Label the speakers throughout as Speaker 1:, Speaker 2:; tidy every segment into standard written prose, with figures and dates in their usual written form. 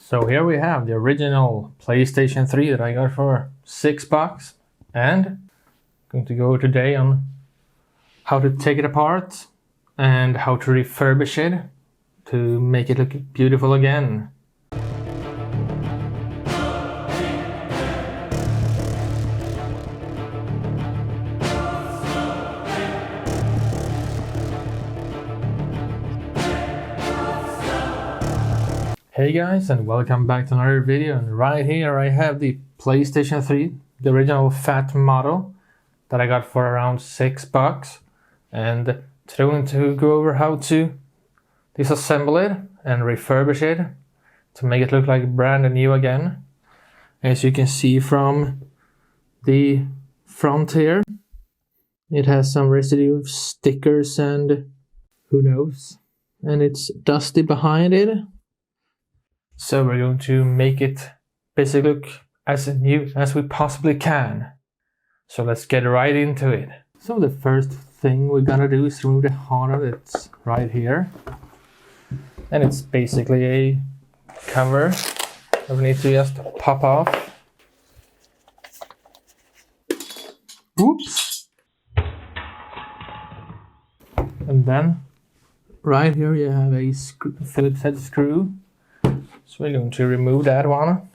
Speaker 1: So here we have the original PlayStation 3 that I got for $6, and I'm going to go today on how to take it apart and how to refurbish it to make it look beautiful again. Hey guys, and welcome back to another video. And right here I have the PlayStation 3, the original fat model that I got for around $6. And today I'm going to go over how to disassemble it and refurbish it to make it look like brand new again. As you can see from the front here, it has some residue of stickers and who knows, and it's dusty behind it. So we're going to make it basically look as new as we possibly can. So let's get right into it. So the first thing we're gonna do is remove the hard that's right here. And it's basically a cover that we need to just pop off. Oops! And then right here you have a Phillips head screw. So we're going to remove that one.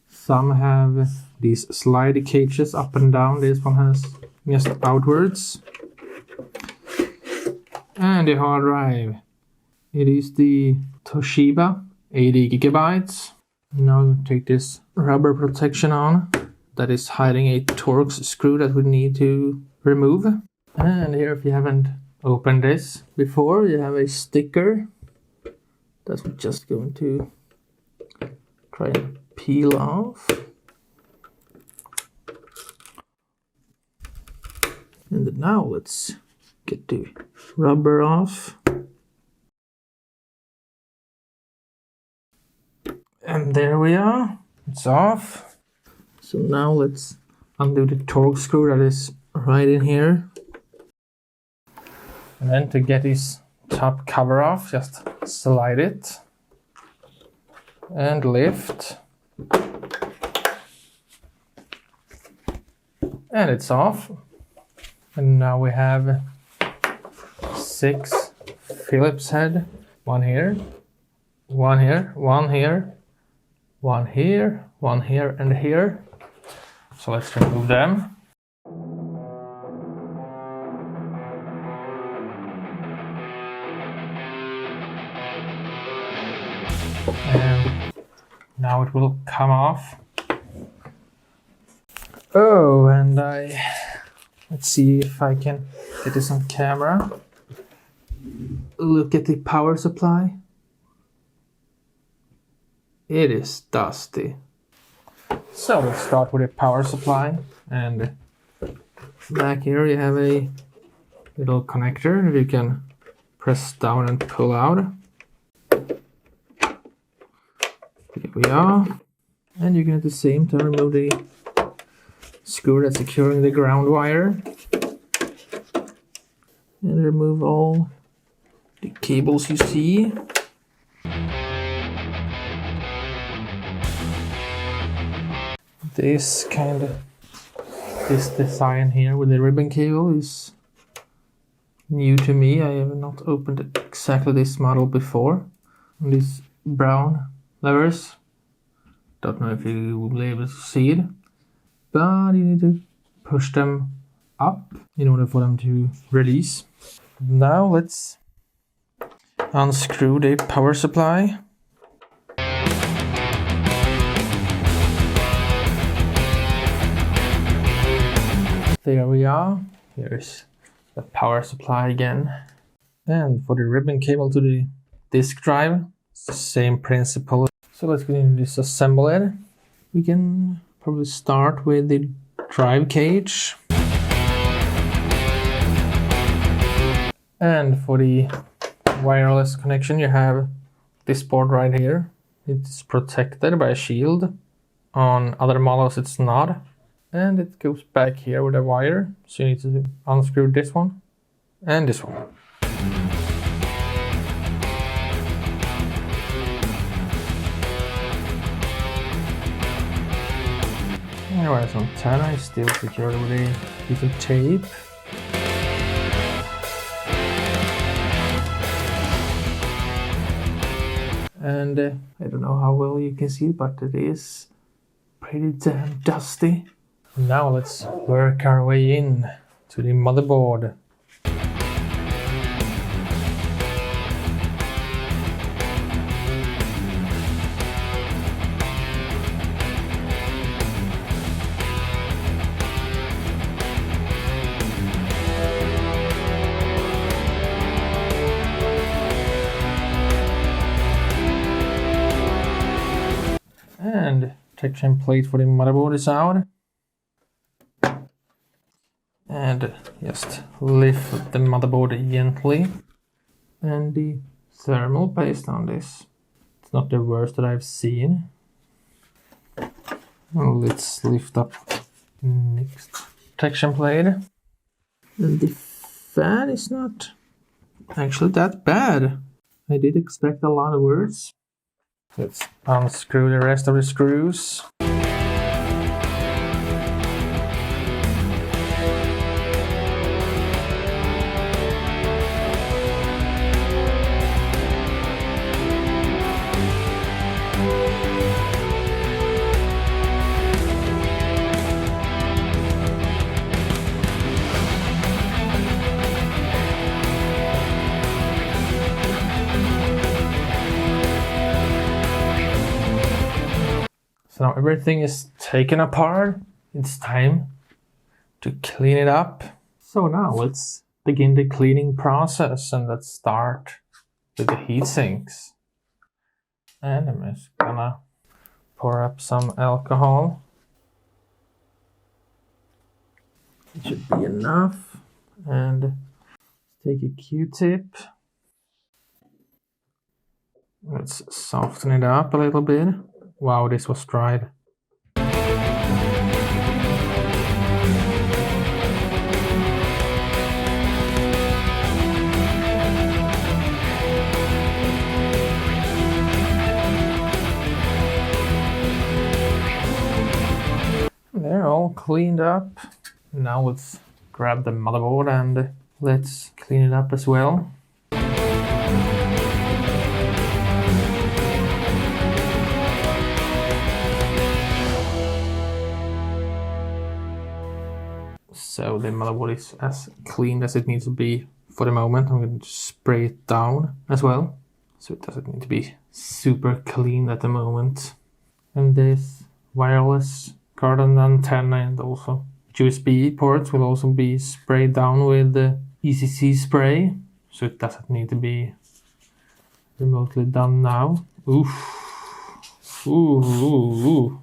Speaker 1: Some have these slide cages up and down. This one has just outwards. And the hard drive. It is the Toshiba 80 gigabytes. Now I'm going to take this rubber protection on that is hiding a Torx screw that we need to remove. And here, if you haven't opened this before, you have a sticker that we're just going to try and peel off. And now let's get the rubber off. And there we are, it's off. So now let's undo the Torx screw that is right in here. And then to get this top cover off, just slide it and lift. And it's off. And now we have 6 Phillips head. One here, one here, one here, one here, one here, and here. So let's remove them. And now it will come off. Oh, and let's see if I can get this on camera. Look at the power supply. It is dusty. So let's start with the power supply. And back here you have a little connector that you can press down and pull out. Here we are. And you can at the same time remove the screw that's securing the ground wire. And remove all the cables you see. This design here with the ribbon cable is new to me. I have not opened exactly this model before. And these brown levers, don't know if you will be able to see it, but you need to push them up in order for them to release. Now let's unscrew the power supply. There we are. Here's the power supply again. And for the ribbon cable to the disk drive, it's the same principle. So let's go and disassemble it. We can probably start with the drive cage. And for the wireless connection, you have this board right here. It's protected by a shield. On other models it's not. And it goes back here with a wire. So you need to unscrew this one and this one. whereas antenna is still secured with a piece of tape. And I don't know how well you can see, but it is pretty damn dusty. Now let's work our way in to the motherboard. And protection plate for the motherboard is out. And just lift the motherboard gently. And the thermal paste on this, it's not the worst that I've seen. Let's lift up next protection plate. And the fan is not actually that bad. I did expect a lot of words. Let's unscrew the rest of the screws. So now everything is taken apart. It's time to clean it up. So now let's begin the cleaning process, and let's start with the heat sinks. And I'm just gonna pour up some alcohol. It should be enough. And take a Q-tip. Let's soften it up a little bit. Wow, this was dried. They're all cleaned up. Now let's grab the motherboard and let's clean it up as well. So the motherboard is as clean as it needs to be for the moment. I'm going to spray it down as well, so it doesn't need to be super clean at the moment. And this wireless card and antenna and also USB ports will also be sprayed down with the ECC spray, so it doesn't need to be remotely done now. Oof. Ooh.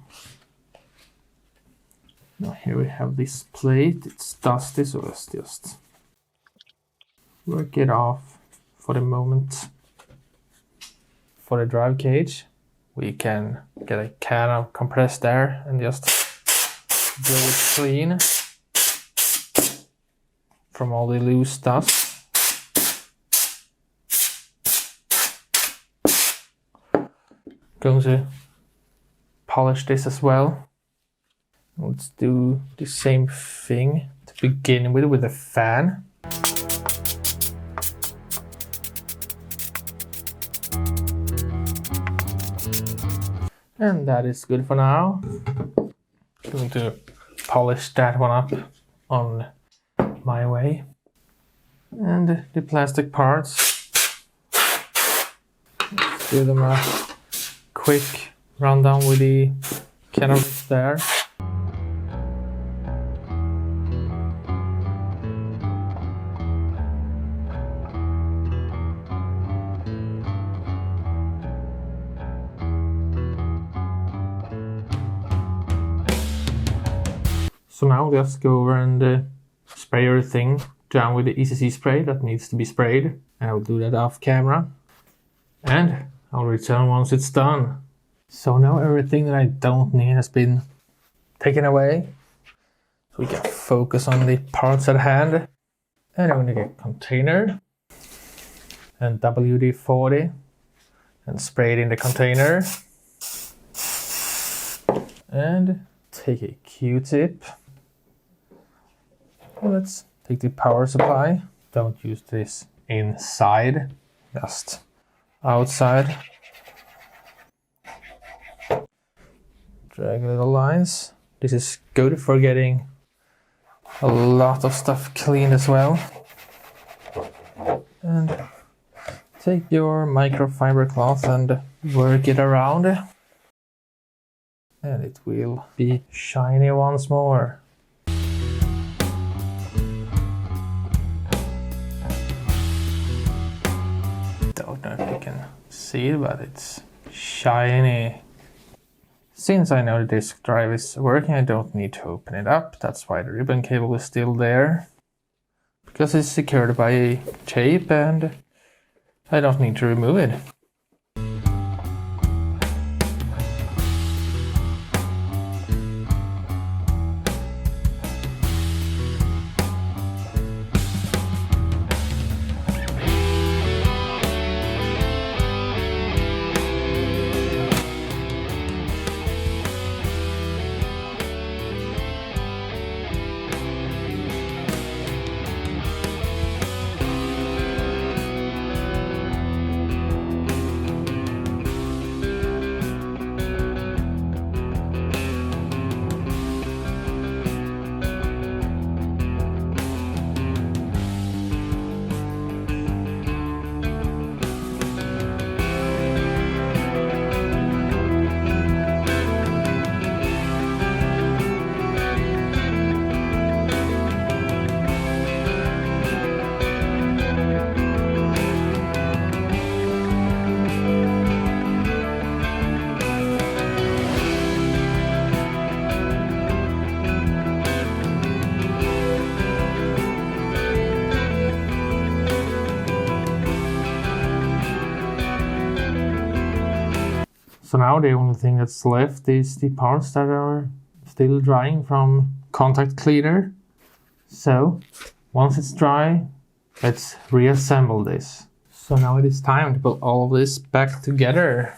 Speaker 1: Now here we have this plate. It's dusty, so let's just work it off for the moment. For the drive cage, we can get a can of compressed air and just blow it clean from all the loose dust. Going to polish this as well. Let's do the same thing to begin with the fan. And that is good for now. I'm going to polish that one up on my way. And the plastic parts, let's do them a quick rundown with the catalyst there. So now just go over and spray everything down with the ECC spray that needs to be sprayed. And I'll do that off camera. And I'll return once it's done. So now everything that I don't need has been taken away. So we can focus on the parts at hand. And I'm going to get a container and WD-40 and spray it in the container. And take a Q-tip. Let's take the power supply. Don't use this inside, just outside. Drag little lines. This is good for getting a lot of stuff cleaned as well. And take your microfiber cloth and work it around. And it will be shiny once more. Don't know if you can see it, but it's shiny. Since I know the disk drive is working, I don't need to open it up. That's why the ribbon cable is still there. Because it's secured by a tape and I don't need to remove it. So now the only thing that's left is the parts that are still drying from contact cleaner. So once it's dry, let's reassemble this. So now it is time to put all of this back together.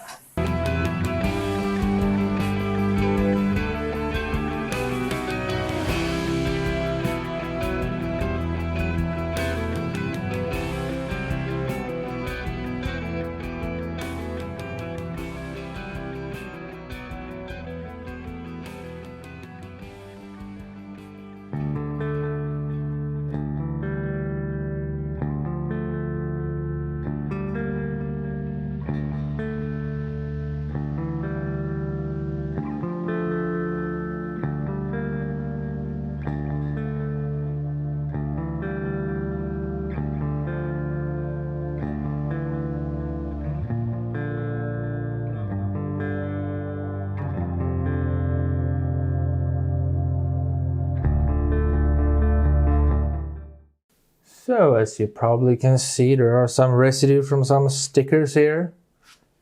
Speaker 1: So as you probably can see, there are some residue from some stickers here.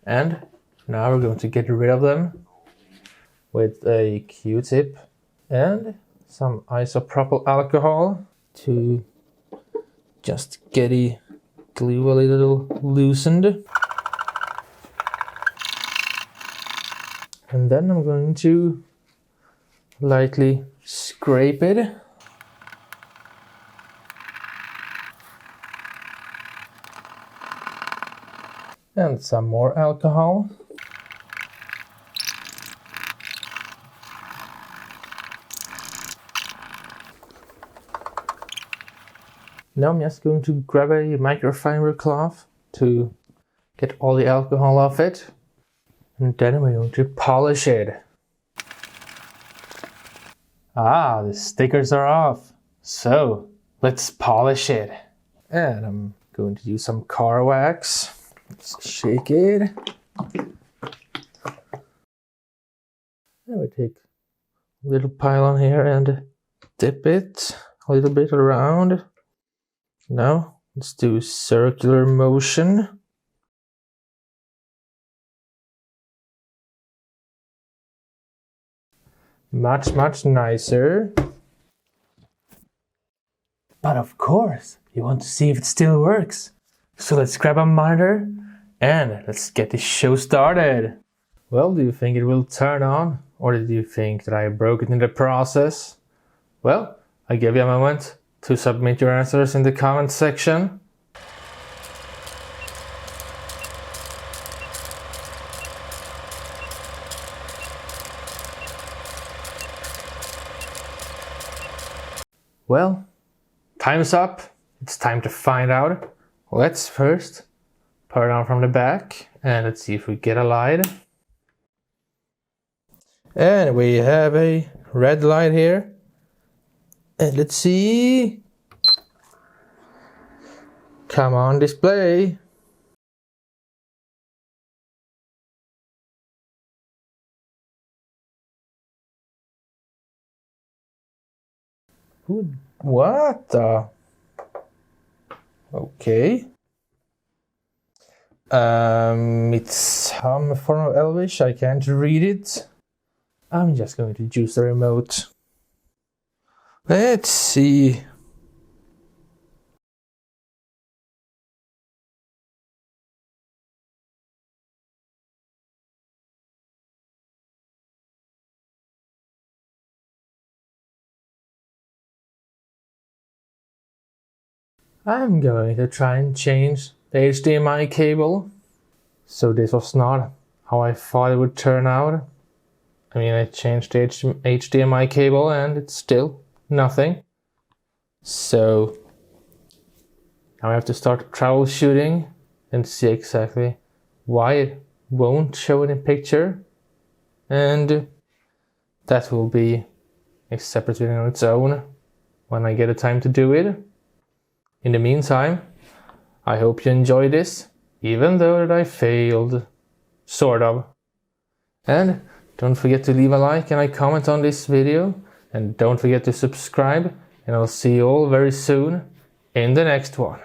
Speaker 1: And now we're going to get rid of them with a Q-tip and some isopropyl alcohol to just get the glue a little loosened. And then I'm going to lightly scrape it. And some more alcohol. Now I'm just going to grab a microfiber cloth to get all the alcohol off it. And then we're going to polish it. Ah, the stickers are off. So let's polish it. And I'm going to use some car wax. Let's shake it. And we take a little pylon here and dip it a little bit around. Now let's do circular motion. Much nicer. But of course, you want to see if it still works. So let's grab a monitor and let's get this show started. Well, do you think it will turn on Or did you think that I broke it in the process? Well, I give you a moment to submit your answers in the comment section. Well, time's up. It's time to find out. Let's first put it on from the back and let's see if we get a light. And we have a red light here. And let's see. Come on, display. What the? Okay. It's some form of Elvish. I can't read it. I'm just going to use the remote. Let's see. I'm going to try and change the HDMI cable. So this was not how I thought it would turn out. I mean, I changed the HDMI cable and it's still nothing. So now I have to start troubleshooting and see exactly why it won't show in a picture. And that will be a separate video on its own when I get the time to do it. In the meantime, I hope you enjoyed this, even though that I failed, sort of. And don't forget to leave a like and a comment on this video, and don't forget to subscribe, and I'll see you all very soon in the next one.